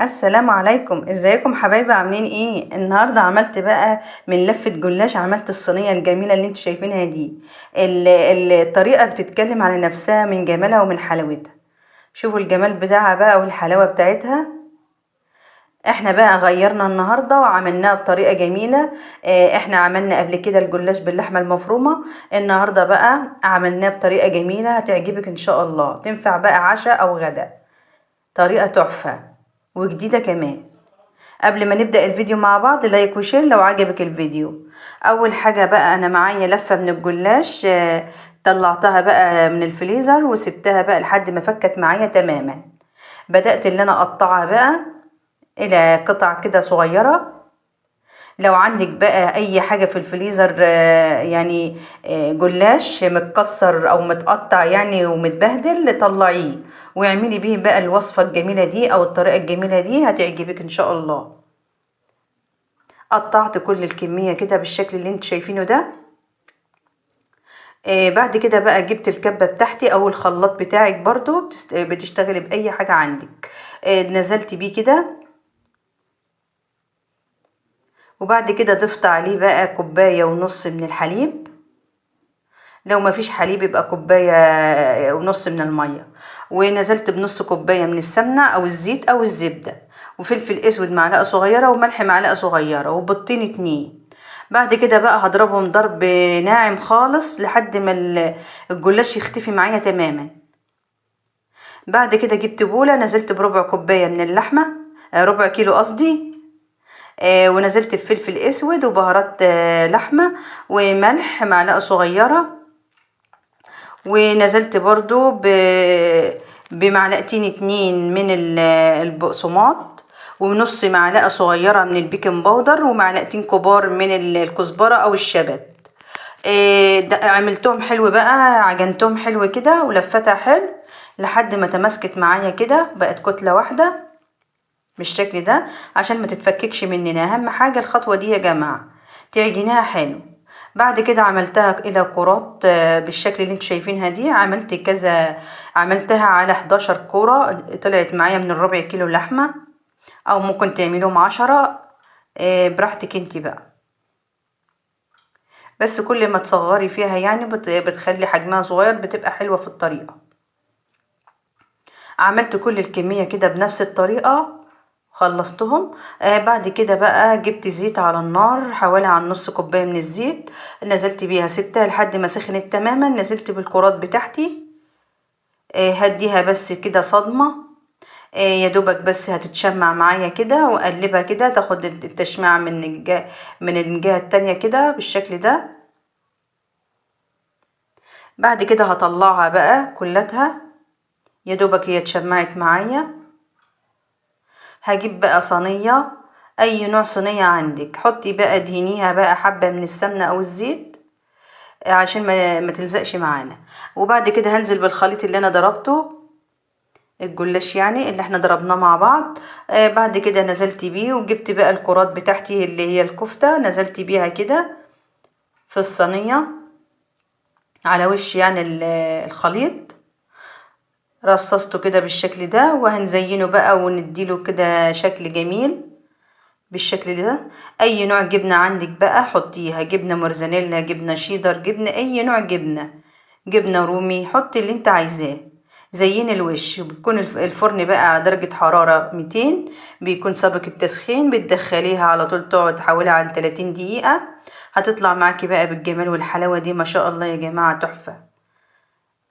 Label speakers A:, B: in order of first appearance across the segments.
A: السلام عليكم، ازيكم حبايبي؟ عاملين ايه؟ النهارده عملت بقى من لفه جلاش، عملت الصينيه الجميله اللي انتوا شايفينها دي. الطريقه بتتكلم على نفسها من جمالها ومن حلاوتها. شوفوا الجمال بتاعها بقى والحلاوه بتاعتها. احنا بقى غيرنا النهارده وعملناها بطريقه جميله. احنا عملنا قبل كده الجلاش باللحمه المفرومه. النهارده بقى عملناه بطريقه جميله هتعجبك ان شاء الله، تنفع بقى عشاء او غدا. طريقه تحفه وجديده كمان. قبل ما نبدأ الفيديو مع بعض، لايك وشير لو عجبك الفيديو. اول حاجة بقى انا معايا لفة من الجلاش، طلعتها بقى من الفريزر وسبتها بقى لحد ما فكت معايا تماما. بدأت اللي انا اقطعها بقى الى قطع كده صغيرة. لو عندك بقى اي حاجة في الفريزر، يعني جلاش متكسر او متقطع يعني ومتبهدل، طلعيه واعملي بيه بقى الوصفة الجميلة دي او الطريقة الجميلة دي هتعجبك ان شاء الله. قطعت كل الكمية كده بالشكل اللي انتوا شايفينه ده. بعد كده بقى جبت الكبة بتاعتي او الخلاط بتاعك برضو بتشتغلي بأي حاجة عندك. نزلت بيه كده. وبعد كده ضفت عليه بقى كوباية ونص من الحليب. لو ما فيش حليب يبقى كوباية ونص من المية. ونزلت بنص كوباية من السمنة او الزيت او الزبدة. وفلفل اسود معلقة صغيرة وملح معلقة صغيرة وبيضتين 2. بعد كده بقى هضربهم ضرب ناعم خالص لحد ما الجلاش يختفي معايا تماما. بعد كده جبت بولة، نزلت بربع كوباية من اللحمة، ربع كيلو قصدي. ونزلت بفلفل اسود وبهارات لحمة وملح معلقة صغيرة. ونزلت برضو بمعلقتين 2 من البقسماط. ونص معلقة صغيرة من البيكنج باودر ومعلقتين كبار من الكزبرة او الشبت. عملتهم حلو بقى، عجنتهم حلو كده ولفتها حلو لحد ما تماسكت معايا كده، بقت كتلة واحدة بالشكل ده عشان ما تتفككش مننا. اهم حاجة الخطوة دي يا جماعة، تعجنيها حلو. بعد كده عملتها الى كرات بالشكل اللي انتوا شايفينها دي. عملت كذا، عملتها على 11 كرة، طلعت معايا من الربع كيلو لحمة. او ممكن تعملهم 10، براحتك انتي بقى. بس كل ما تصغري فيها يعني بتخلي حجمها صغير، بتبقى حلوة في الطريقة. عملت كل الكمية كده بنفس الطريقة، خلصتهم. بعد كده بقى جبت زيت على النار، حوالي عن نص كوباية من الزيت. نزلت بيها 6 لحد ما سخنت تماما. نزلت بالكرات بتاعتي، هديها بس كده صدمة. يا دوبك بس هتتشمع معايا كده واقلبها كده، تاخد التشميع من الجهة التانية كده بالشكل ده. بعد كده هطلعها بقى كلتها، يا دوبك هي اتشمعت معايا. هجيب بقى صينية، اي نوع صينية عندك، حطي بقى دهنيها بقى حبة من السمنة او الزيت عشان ما تلزقش معانا. وبعد كده هنزل بالخليط اللي انا ضربته، الجلاش يعني اللي احنا ضربناه مع بعض. بعد كده نزلت بيه وجبت بقى الكرات بتاعتي اللي هي الكفتة، نزلت بيها كده في الصينية على وش يعني الخليط. رصصته كده بالشكل ده، وهنزينه بقى ونديله كده شكل جميل بالشكل ده. اي نوع جبنة عندك بقى حطيها، جبنة موتزاريلا، جبنة شيدر، جبنة اي نوع جبنة، جبنة رومي، حطي اللي انت عايزاه. زين الوش، بتكون الفرن بقى على درجة حرارة 200، بيكون سابق التسخين. بتدخليها على طول تقعد حوالي عن 30 دقيقة. هتطلع معاكي بقى بالجمال والحلاوة دي، ما شاء الله يا جماعة، تحفة.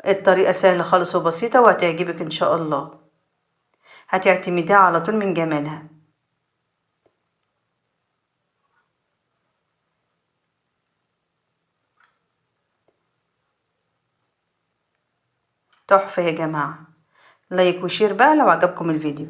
A: الطريقة سهلة خالص وبسيطة وهتعجبك ان شاء الله، هتعتمديها على طول من جمالها. تحفة يا جماعة. لايك وشير بقى لو عجبكم الفيديو.